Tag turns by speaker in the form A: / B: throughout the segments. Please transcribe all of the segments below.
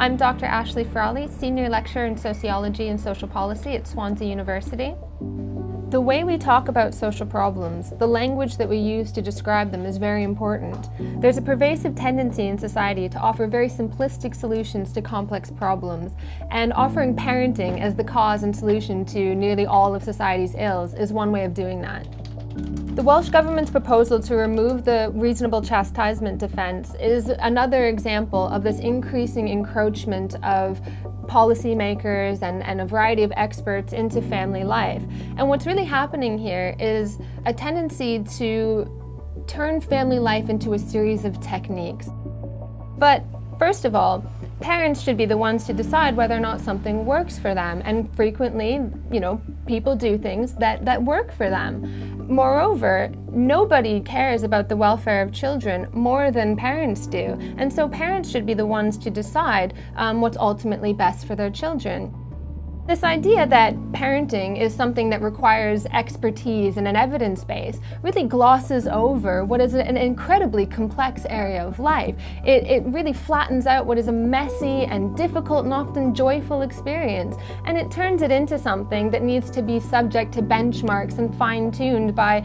A: I'm Dr. Ashley Frawley, Senior Lecturer in Sociology and Social Policy at Swansea University. The way we talk about social problems, the language that we use to describe them is very important. There's a pervasive tendency in society to offer very simplistic solutions to complex problems, and offering parenting as the cause and solution to nearly all of society's ills is one way of doing that. The Welsh Government's proposal to remove the reasonable chastisement defence is another example of this increasing encroachment of policymakers and a variety of experts into family life. And what's really happening here is a tendency to turn family life into a series of techniques. But first of all, parents should be the ones to decide whether or not something works for them. And frequently, people do things that work for them. Moreover, nobody cares about the welfare of children more than parents do. And so parents should be the ones to decide what's ultimately best for their children. This idea that parenting is something that requires expertise and an evidence base really glosses over what is an incredibly complex area of life. It really flattens out what is a messy and difficult and often joyful experience, and it turns it into something that needs to be subject to benchmarks and fine-tuned by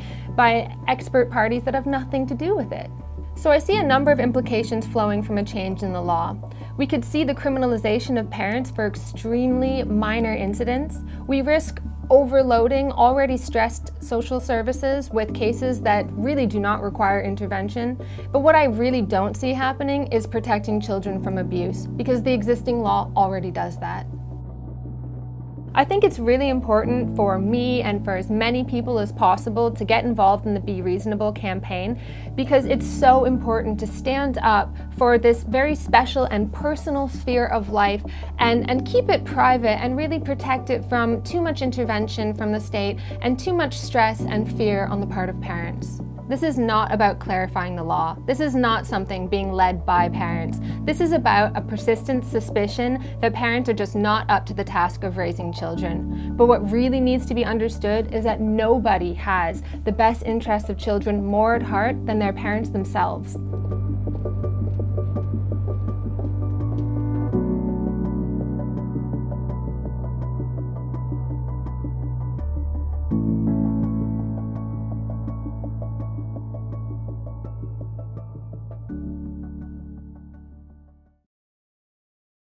A: expert parties that have nothing to do with it. So I see a number of implications flowing from a change in the law. We could see the criminalization of parents for extremely minor incidents. We risk overloading already stressed social services with cases that really do not require intervention. But what I really don't see happening is protecting children from abuse, because the existing law already does that. I think it's really important for me and for as many people as possible to get involved in the Be Reasonable campaign, because it's so important to stand up for this very special and personal sphere of life and keep it private and really protect it from too much intervention from the state and too much stress and fear on the part of parents. This is not about clarifying the law. This is not something being led by parents. This is about a persistent suspicion that parents are just not up to the task of raising children. But what really needs to be understood is that nobody has the best interests of children more at heart than their parents themselves.